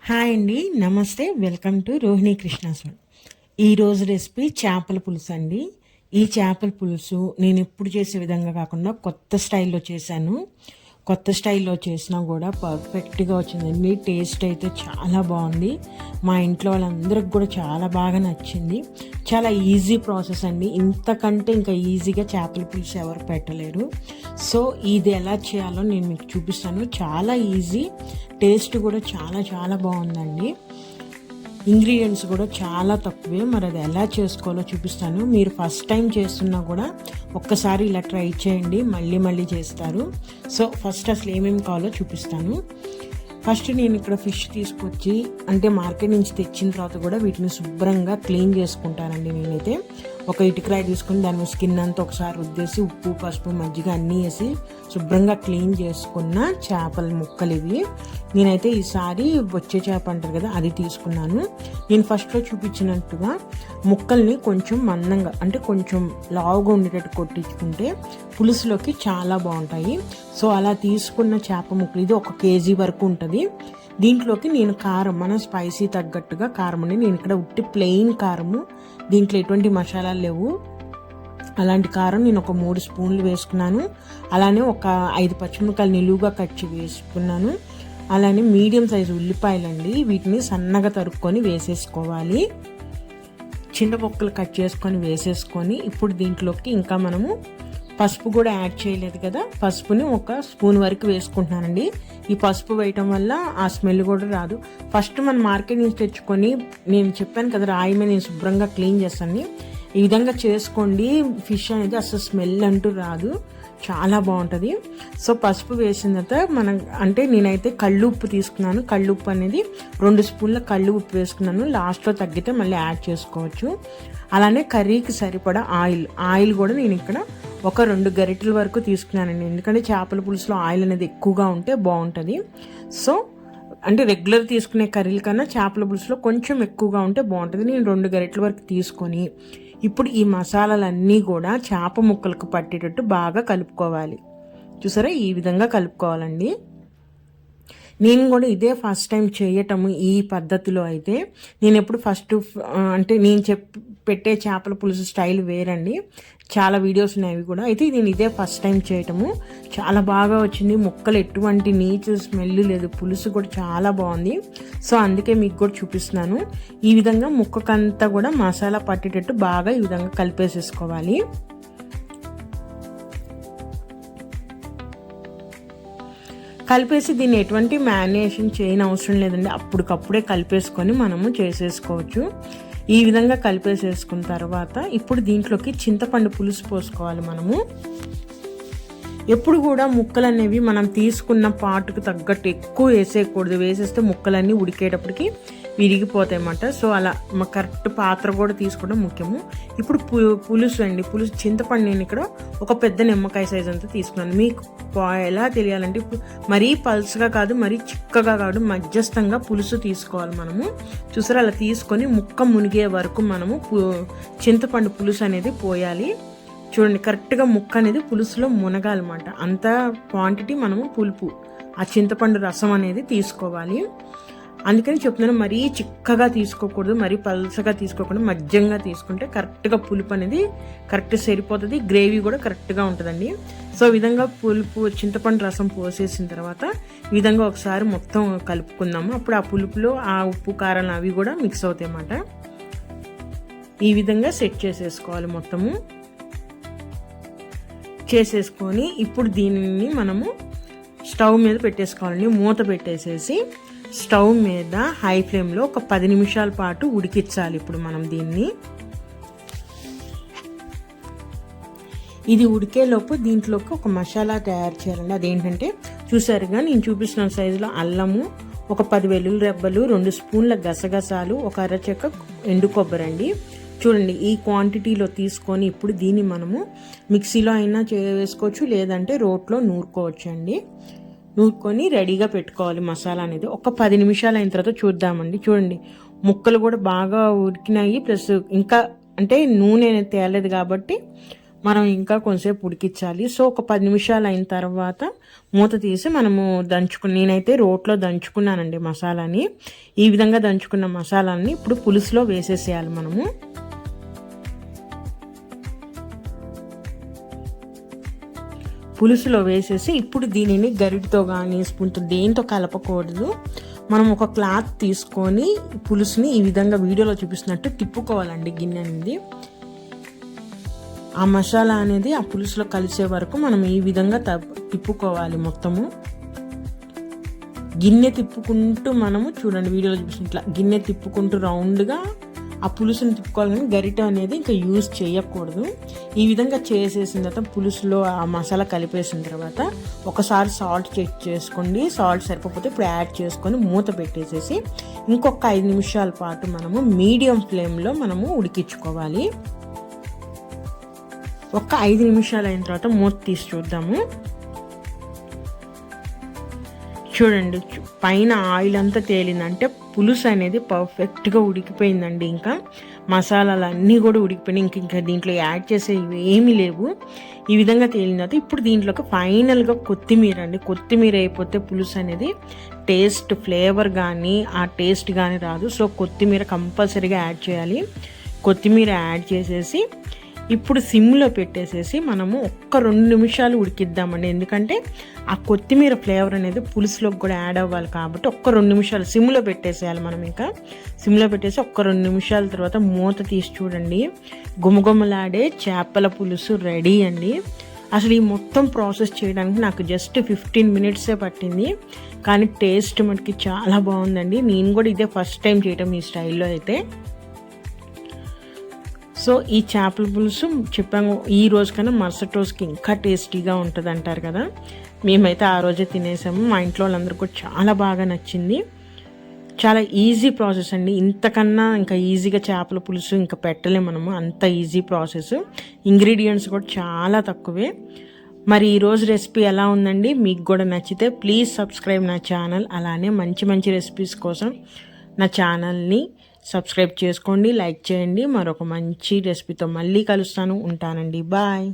Hi అండి, నమస్తే. Welcome to Rohini Krishna's. ఈరోజు రెసిపీ చేపల పులుసు అండి. ఈ చేపల పులుసు నేను ఎప్పుడు చేసే విధంగా కాకుండా కొత్త స్టైల్లో చేశాను. కొత్త స్టైల్లో చేసినా కూడా పర్ఫెక్ట్గా వచ్చిందండి. టేస్ట్ అయితే చాలా బాగుంది. మా ఇంట్లో వాళ్ళందరికి కూడా చాలా బాగా నచ్చింది. చాలా ఈజీ ప్రాసెస్ అండి. ఇంతకంటే ఇంకా ఈజీగా చేపల పులుసు ఎవరు పెట్టలేరు. సో ఇది ఎలా చేయాలో నేను మీకు చూపిస్తాను. చాలా ఈజీ, టేస్ట్ కూడా చాలా చాలా బాగుందండి. ఇంగ్రీడియంట్స్ కూడా చాలా తక్కువే. మరి అది ఎలా చేసుకోవాలో చూపిస్తాను. మీరు ఫస్ట్ టైం చేస్తున్నా కూడా ఒక్కసారి ఇలా ట్రై చేయండి, మళ్ళీ మళ్ళీ చేస్తారు. సో ఫస్ట్ అసలు ఏమేమి కావాలో చూపిస్తాను. ఫస్ట్ నేను ఇక్కడ ఫిష్ తీసుకొచ్చి అంటే మార్కెట్ నుంచి తెచ్చిన తర్వాత కూడా వీటిని శుభ్రంగా క్లీన్ చేసుకుంటానండి. నేనైతే ఒక ఇటుకరాయి తీసుకుని దాని స్కిన్ అంతా ఒకసారి రుద్దేసి ఉప్పు, పసుపు, మజ్జిగ అన్నీ వేసి శుభ్రంగా క్లీన్ చేసుకున్న చేపల ముక్కలు ఇవి. నేనైతే ఈసారి వచ్చే చేప అంటారు కదా, అది తీసుకున్నాను. నేను ఫస్ట్లో చూపించినట్టుగా ముక్కల్ని కొంచెం మందంగా అంటే కొంచెం లావుగా ఉండేటట్టు కొట్టించుకుంటే పులుసులోకి చాలా బాగుంటాయి. సో అలా తీసుకున్న చేప ముక్కలు ఇది 1 కేజీ వరకు ఉంటుంది. దీంట్లోకి నేను కారం, మన స్పైసీ తగ్గట్టుగా కారం అండి. నేను ఇక్కడ ఉట్టి ప్లెయిన్ కారము, దీంట్లో ఎటువంటి మసాలాలు లేవు. అలాంటి కారం నేను ఒక 3 స్పూన్లు వేసుకున్నాను. అలానే ఒక 5 పచ్చిమిరపకాయలు నిలువుగా కట్ చేసి వేసుకున్నాను. అలానే మీడియం సైజు ఉల్లిపాయలండి, వీటిని సన్నగా తరుక్కొని వేసేసుకోవాలి. చిన్న ముక్కలు కట్ చేసుకొని వేసేసుకొని ఇప్పుడు దీంట్లోకి ఇంకా మనము పసుపు కూడా యాడ్ చేయలేదు కదా, పసుపుని 1 స్పూన్ వరకు వేసుకుంటున్నానండి. ఈ పసుపు వేయటం వల్ల ఆ స్మెల్ కూడా రాదు. ఫస్ట్ మనం మార్కెట్ నుంచి తెచ్చుకొని, నేను చెప్పాను కదా రాయి మీద నేను శుభ్రంగా క్లీన్ చేస్తాను. ఈ విధంగా చేసుకోండి, ఫిష్ అనేది అసలు స్మెల్ అంటూ రాదు, చాలా బాగుంటుంది. సో పసుపు వేసిన తర్వాత అంటే నేనైతే కళ్ళు ఉప్పు తీసుకున్నాను. కళ్ళు ఉప్పు అనేది 2 స్పూన్ల కళ్ళు ఉప్పు వేసుకున్నాను. లాస్ట్లో తగ్గితే మళ్ళీ యాడ్ చేసుకోవచ్చు. అలానే కర్రీకి సరిపడా ఆయిల్ కూడా నేను ఇక్కడ ఒక 2 గరిటెల వరకు తీసుకున్నానండి. ఎందుకంటే చేపల పులుసులో ఆయిల్ అనేది ఎక్కువగా ఉంటే బాగుంటుంది. సో అంటే రెగ్యులర్ తీసుకునే కర్రీల కన్నా చేపల పులుసులో కొంచెం ఎక్కువగా ఉంటే బాగుంటుంది. నేను 2 గరిటెల వరకు తీసుకొని ఇప్పుడు ఈ మసాలాలన్నీ కూడా చేప ముక్కలకు పట్టేటట్టు బాగా కలుపుకోవాలి. చూసారా, ఈ విధంగా కలుపుకోవాలండి. నేను కూడా ఇదే ఫస్ట్ టైం చేయటము ఈ పద్ధతిలో. అయితే నేను ఎప్పుడు ఫస్ట్ అంటే నేను పెట్టే చేపల పులుసు స్టైల్ వేరండి. చాలా వీడియోస్ ఉన్నాయి అవి కూడా. అయితే నేను ఇదే ఫస్ట్ టైం చేయటము, చాలా బాగా వచ్చింది. ముక్కలు ఎటువంటి నీచు స్మెల్ లేదు, పులుసు కూడా చాలా బాగుంది. సో అందుకే మీకు కూడా చూపిస్తున్నాను. ఈ విధంగా ముక్కకంతా కూడా మసాలా పట్టేటట్టు బాగా ఈ విధంగా కలిపేసేసుకోవాలి. కలిపేసి దీన్ని ఎటువంటి మ్యారినేషన్ చేయని అవసరం లేదండి. అప్పటికప్పుడే కలిపేసుకొని మనము చేసేసుకోవచ్చు. ఈ విధంగా కలిపేసేసుకున్న తర్వాత ఇప్పుడు దీంట్లోకి చింతపండు పులుసు పోసుకోవాలి. మనము ఎప్పుడు కూడా ముక్కలు అనేవి మనం తీసుకున్న పాటుకు తగ్గట్టు ఎక్కువ వేసేయకూడదు. వేసేస్తే ముక్కలన్నీ ఉడికేటప్పటికి విరిగిపోతాయి అన్నమాట. సో అలా కరెక్ట్ పాత్ర కూడా తీసుకోవడం ముఖ్యము. ఇప్పుడు పులుసు అండి, పులుసు చింతపండు నేను ఇక్కడ ఒక పెద్ద నిమ్మకాయ సైజ్ అంతా తీసుకున్నాను. మీకు ఎలా తెలియాలంటే మరీ పల్స్గా కాదు, మరీ చిక్కగా కాదు, మధ్యస్థంగా పులుసు తీసుకోవాలి మనము. చూసారా, అలా తీసుకొని ముక్క మునిగే వరకు మనము చింతపండు పులుసు అనేది పోయాలి. చూడండి, కరెక్ట్గా ముక్క అనేది పులుసులో మునగాలన్నమాట. అంత క్వాంటిటీ మనము పులుపు ఆ చింతపండు రసం అనేది తీసుకోవాలి. అందుకని చెప్తున్నాను, మరీ చిక్కగా తీసుకోకూడదు, మరీ పల్సగా తీసుకోకుండా మధ్యంగా తీసుకుంటే కరెక్ట్గా పులుపు అనేది కరెక్ట్ సరిపోతుంది. గ్రేవీ కూడా కరెక్ట్గా ఉంటుందండి. సో ఈ విధంగా పులుపు చింతపండు రసం పోసేసిన తర్వాత ఈ విధంగా ఒకసారి మొత్తం కలుపుకుందాము. అప్పుడు ఆ పులుపులో ఆ ఉప్పు, కారం అవి కూడా మిక్స్ అవుతాయి అన్నమాట. ఈ విధంగా సెట్ చేసేసుకోవాలి మొత్తము. చేసేసుకొని ఇప్పుడు దీనిని మనము స్టవ్ మీద పెట్టేసుకోవాలండి. మూత పెట్టేసేసి స్టవ్ మీద హై ఫ్లేమ్లో ఒక 10 నిమిషాల పాటు ఉడికించాలి. ఇప్పుడు మనం దీన్ని ఇది ఉడికేలోపు దీంట్లోకి ఒక మసాలా తయారు చేయాలండి. అదేంటంటే చూసారుగా నేను చూపిస్తున్న సైజులో అల్లము, ఒక 10 వెల్లుల్లి రెబ్బలు, 2 స్పూన్ల గసగసాలు, ఒక అరచెక్క ఎండు కొబ్బరి అండి. చూడండి, ఈ క్వాంటిటీలో తీసుకొని ఇప్పుడు దీన్ని మనము మిక్సీలో అయినా వేసుకోవచ్చు, లేదంటే రోట్లో నూరుకోవచ్చు అండి. నూరుకొని రెడీగా పెట్టుకోవాలి మసాలా అనేది. ఒక 10 నిమిషాలు అయిన తర్వాత చూద్దామండి. చూడండి, ముక్కలు కూడా బాగా ఉడికినాయి. ప్లస్ ఇంకా అంటే నూనె తేలేదు కాబట్టి మనం ఇంకా కొంచెంసేపు ఉడికించాలి. సో ఒక 10 నిమిషాలు అయిన తర్వాత మూత తీసి మనము నేనైతే రోట్లో దంచుకున్నానండి మసాలాని. ఈ విధంగా దంచుకున్న మసాలాని ఇప్పుడు పులుసులో వేసేసేయాలి మనము. పులుసులో వేసేసి ఇప్పుడు దీనిని గరిటతో కానీ స్పూన్తో దేంతో కలపకూడదు. మనం ఒక క్లాత్ తీసుకొని పులుసుని ఈ విధంగా వీడియోలో చూపిస్తున్నట్టు తిప్పుకోవాలండి గిన్నె అనేది. ఆ మసాలా అనేది ఆ పులుసులో కలిసే వరకు మనం ఈ విధంగా తిప్పుకోవాలి మొత్తము. గిన్నె తిప్పుకుంటూ మనము చూడండి వీడియోలో చూపిస్తున్నట్లా గిన్నె తిప్పుకుంటూ రౌండ్గా ఆ పులుసుని తిప్పుకోవాలి, కానీ గరిట అనేది ఇంకా యూజ్ చేయకూడదు. ఈ విధంగా చేసేసిన తర్వాత పులుసులో ఆ మసాలా కలిపేసిన తర్వాత ఒకసారి సాల్ట్ చెక్ చేసుకోండి. సాల్ట్ సరిపోతే ఇప్పుడు యాడ్ చేసుకొని మూత పెట్టేసేసి ఇంకొక 5 నిమిషాల పాటు మనము మీడియం ఫ్లేమ్లో మనము ఉడికించుకోవాలి. ఒక 5 నిమిషాలు అయిన తర్వాత మూత తీసి చూద్దాము. చూడండి పైన ఆయిల్ అంతా తేలిందంటే పులుసు అనేది పర్ఫెక్ట్గా ఉడికిపోయిందండి. ఇంకా మసాలాలు అన్నీ కూడా ఉడికిపోయినాయి. ఇంకా దీంట్లో యాడ్ చేసేవి ఏమీ లేవు. ఈ విధంగా తేలిన తర్వాత ఇప్పుడు దీంట్లోకి ఫైనల్గా కొత్తిమీర అయిపోతే పులుసు అనేది టేస్ట్ ఫ్లేవర్ కానీ ఆ టేస్ట్ కానీ రాదు. సో కొత్తిమీర కంపల్సరీగా యాడ్ చేయాలి. కొత్తిమీర యాడ్ చేసేసి ఇప్పుడు సిమ్లో పెట్టేసేసి మనము ఒక్క 2 నిమిషాలు ఉడికిద్దామండి. ఎందుకంటే ఆ కొత్తిమీర ఫ్లేవర్ అనేది పులుసులోకి కూడా యాడ్ అవ్వాలి కాబట్టి ఒక్క 2 నిమిషాలు సిమ్లో పెట్టేసేయాలి మనం. ఇంకా సిమ్లో పెట్టేసి ఒక్క 2 నిమిషాల తర్వాత మూత తీసి చూడండి, గుమగుమలాడే చేపల పులుసు రెడీ అండి. అసలు ఈ మొత్తం ప్రాసెస్ చేయడానికి నాకు జస్ట్ 15 మినిట్సే పట్టింది, కానీ టేస్ట్ మటుకి చాలా బాగుందండి. నేను కూడా ఇదే ఫస్ట్ టైం చేయటం ఈ స్టైల్లో అయితే. సో ఈ చేపల పులుసు చెప్పాము ఈ రోజు కన్నా మరుసటి రోజుకి ఇంకా టేస్టీగా ఉంటుంది అంటారు కదా. మేమైతే ఆ రోజే తినేసాము. మా ఇంట్లో వాళ్ళందరూ కూడా చాలా బాగా నచ్చింది. చాలా ఈజీ ప్రాసెస్ అండి. ఇంతకన్నా ఇంకా ఈజీగా చేపల పులుసు ఇంకా పెట్టలేము మనము, అంత ఈజీ ప్రాసెస్. ఇంగ్రీడియంట్స్ కూడా చాలా తక్కువే. మరి ఈరోజు రెసిపీ ఎలా ఉందండి? మీకు కూడా నచ్చితే ప్లీజ్ సబ్స్క్రైబ్ నా ఛానల్. అలానే మంచి మంచి రెసిపీస్ కోసం నా ఛానల్ని సబ్స్క్రైబ్ చేసుకోండి, లైక్ చేయండి. మరొక మంచి రెసిపీతో మళ్ళీ కలుస్తాను. ఉంటానండి. బాయ్.